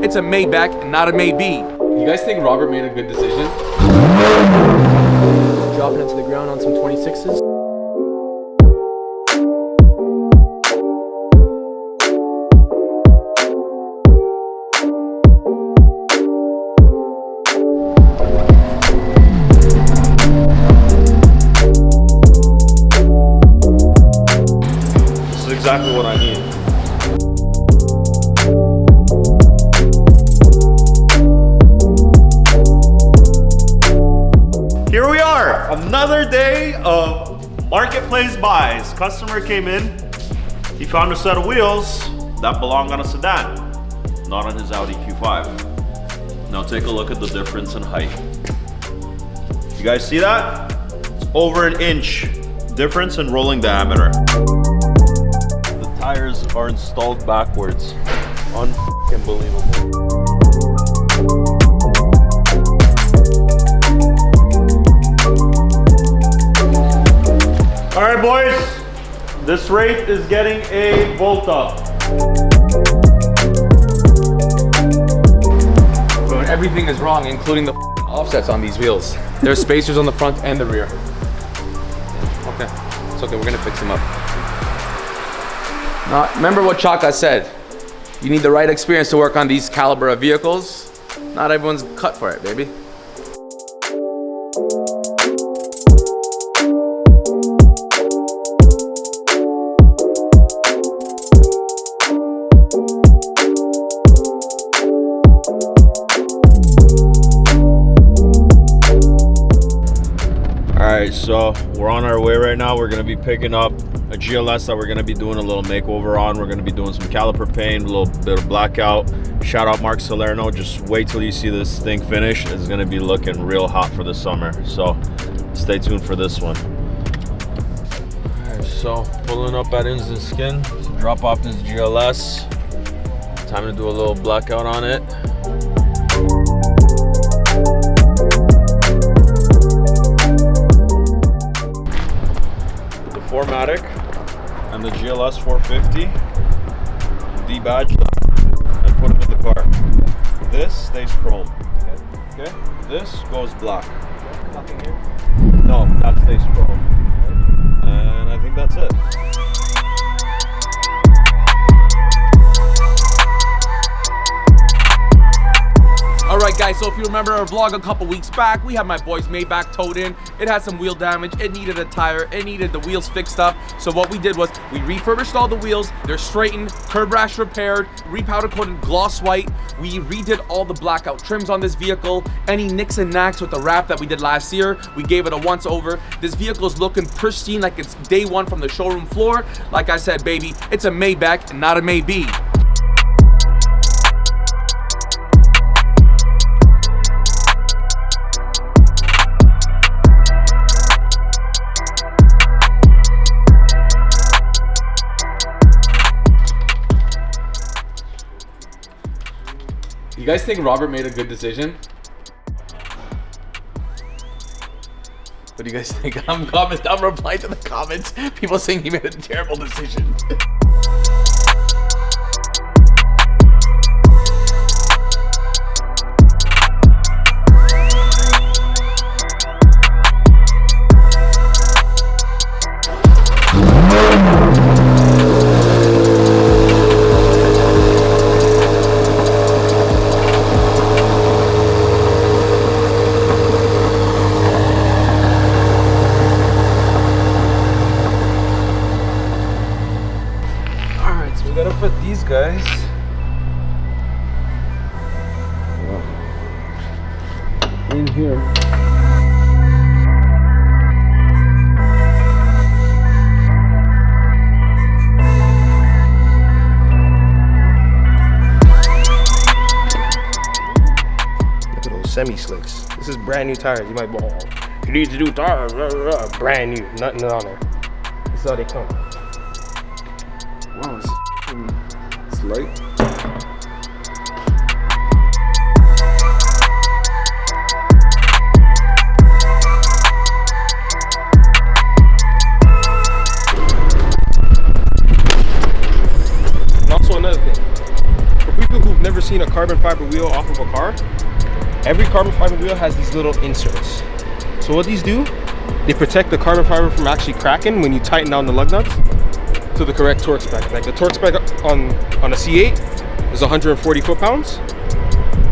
it's a Maybach, not a Maybe. You guys think Robert made a good decision? Dropping it to the ground on some 26s. This is exactly what I need. Here we are, another day of marketplace buys. Customer came in, he found a set of wheels that belong on a sedan, not on his Audi Q5. Now take a look at the difference in height. You guys see that? It's over an inch difference in rolling diameter. The tires are installed backwards. Unbelievable. All right, boys, this Wraith is getting a bolt up. So everything is wrong, including the offsets on these wheels. There's spacers on the front and the rear. Okay, it's okay, we're gonna fix them up. Now, remember what Chaka said. You need the right experience to work on these caliber of vehicles. Not everyone's cut for it, baby. Alright, so we're on our way right now. We're going to be picking up a GLS that we're going to be doing a little makeover on. We're going to be doing some caliper paint, a little bit of blackout. Shout out Mark Salerno. Just wait till you see this thing finish. It's going to be looking real hot for the summer. So stay tuned for this one. Alright, so pulling up at Instant Skin to drop off this GLS. Time to do a little blackout on it. Formatic and the GLS 450 debadge them and put them in the car. This stays chrome. Okay, this goes black. Nothing here. No, that stays chrome. And I think that's it. Alright guys, so if you remember our vlog a couple weeks back, we had my boy's Maybach towed in. It had some wheel damage, it needed a tire, it needed the wheels fixed up. So what we did was we refurbished all the wheels, they're straightened, curb rash repaired, repowder coated gloss white. We redid all the blackout trims on this vehicle. Any nicks and knacks with the wrap that we did last year, we gave it a once over. This vehicle is looking pristine like it's day one from the showroom floor. Like I said, baby, it's a Maybach, not a Maybe. You guys think Robert made a good decision? What do you guys think? I'm replying to the comments. People saying he made a terrible decision. Put these guys in here. Look at those semi-slicks. This is brand new tires. You might be, oh, you need to do tires, brand new, nothing on there. This is how they come. Wow, it's light. And also another thing, for people who've never seen a car carbon fiber wheel off of a car, every carbon fiber wheel has these little inserts. So what these do, they protect the carbon fiber from actually cracking when you tighten down the lug nuts to the correct torque spec. Like the torque spec on a C8 is 140 foot-pounds,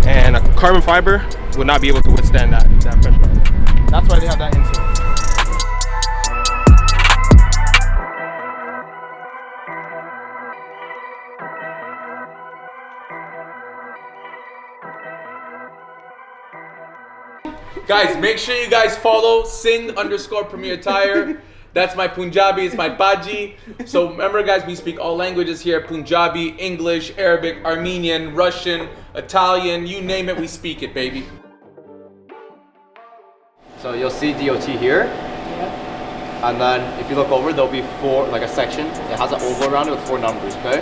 and a carbon fiber would not be able to withstand that pressure. That's why they have that insert. Guys, make sure you guys follow Singh_Premier Tire. That's my Punjabi, it's my Baji. So remember guys, we speak all languages here. Punjabi, English, Arabic, Armenian, Russian, Italian, you name it, we speak it, baby. So you'll see DOT here. And then if you look over, there'll be a section. It has an oval around it with 4 numbers, okay?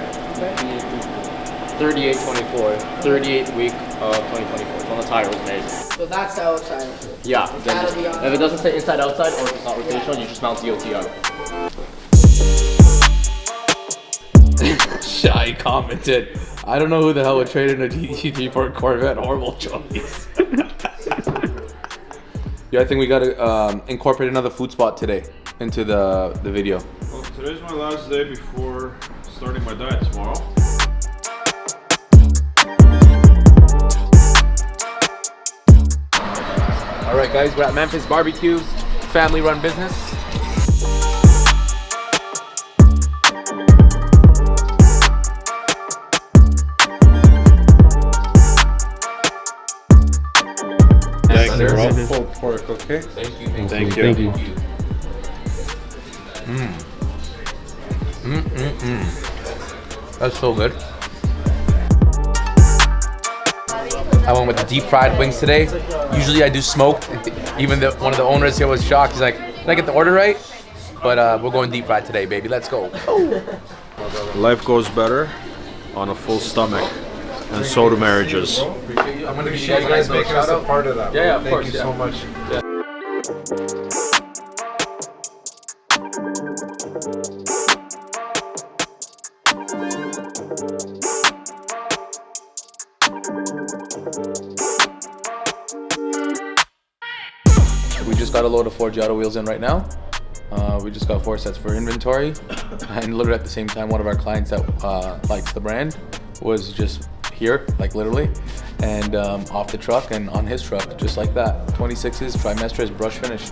3824, 38th week of 2024. It's when the tire was made. So that's the outside. Yeah. That'll be on. If it doesn't say inside outside or if it's not rotational, you just mount DOT out. Shy commented, I don't know who the hell would trade in a GT for a Corvette. Horrible choice. Yeah, I think we gotta incorporate another food spot today into the video. Well, today's my last day before starting my diet tomorrow. Alright guys, we're at Memphis BBQ, family run business. Thank you, bro. Pulled pork, okay? Thank you. Thank you. That's so good. I went with the deep fried wings today. Usually I do smoked. Even one of the owners here was shocked. He's like, did I get the order right? But we're going deep fried today, baby. Let's go. Life goes better on a full stomach, and so do marriages. I'm gonna give you guys making us a part of that. Yeah, of course. Thank you so much. Yeah. We just got a load of Forgiato wheels in right now. We just got 4 sets for inventory, and literally at the same time, one of our clients that likes the brand was just here, like literally, and off the truck and on his truck, just like that. 26s, trimesters, brush finish.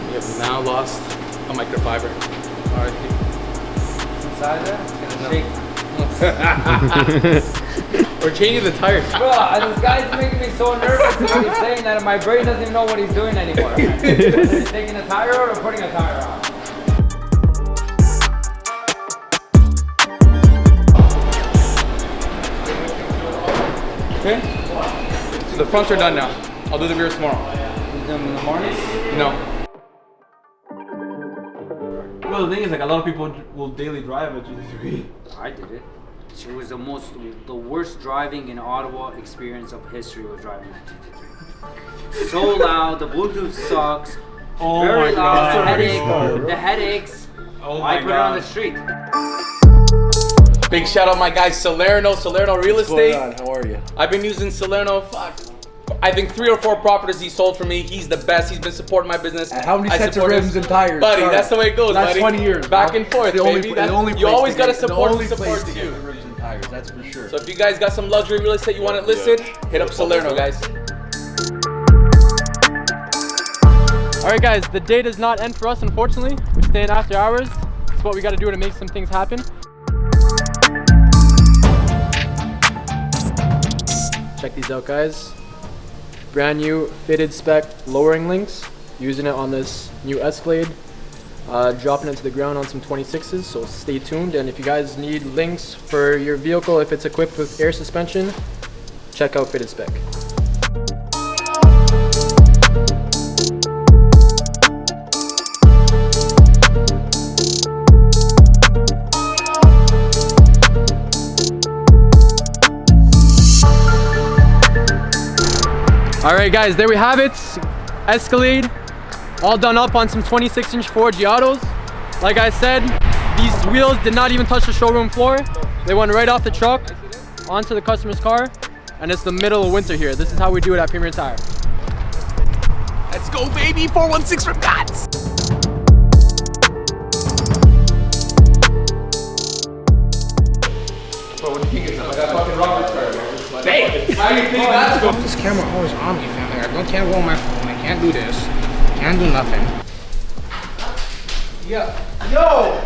We have now lost a microfiber. Alright. Inside there, it's gonna shake. We're changing the tires. Bro, this guy's making me so nervous when he's saying that my brain doesn't even know what he's doing anymore. Is he taking a tire out or putting a tire on? Okay? So the fronts are done now. I'll do the rears tomorrow. You do them in the morning? No. Well, the thing is, like, a lot of people will daily drive a GT3. I did it. It was the worst driving in Ottawa experience of history was driving that GT3. So loud, the Bluetooth sucks, very loud, the headaches. I put it on the street. Big shout out my guy Salerno Real Estate. How are you? I've been using Salerno, I think 3 or 4 properties he sold for me. He's the best. He's been supporting my business. And how many I sets of support rims his- and tires? Buddy, Sorry. that's the way it goes, Last buddy. 20 years, Back bro. and forth, The only baby. pla- the only You place always to gotta get- the support only who place supports to get you. the rims and tires, that's for sure. So if you guys got some luxury real estate you want it listed, hit up Salerno, guys. Alright guys, the day does not end for us, unfortunately. We're staying after hours. It's what we gotta do to make some things happen. Check these out, guys. Brand new Fitted Spec lowering links. Using it on this new Escalade. Dropping it to the ground on some 26s, so stay tuned. And if you guys need links for your vehicle, if it's equipped with air suspension, check out Fitted Spec. All right, guys, there we have it. Escalade, all done up on some 26-inch Forgiatos. Like I said, these wheels did not even touch the showroom floor. They went right off the truck onto the customer's car, and it's the middle of winter here. This is how we do it at Premier Tire. Let's go, baby. 416 from Gots. Bro, what do you think it's like? I got fucking Robert's car, man. Hey, how do you think that's going? This camera always on me, fam. Like, I can't roll my phone. I can't do this. Can't do nothing. Yeah. Yo!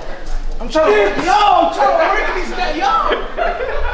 I'm trying to work these guys. Yo!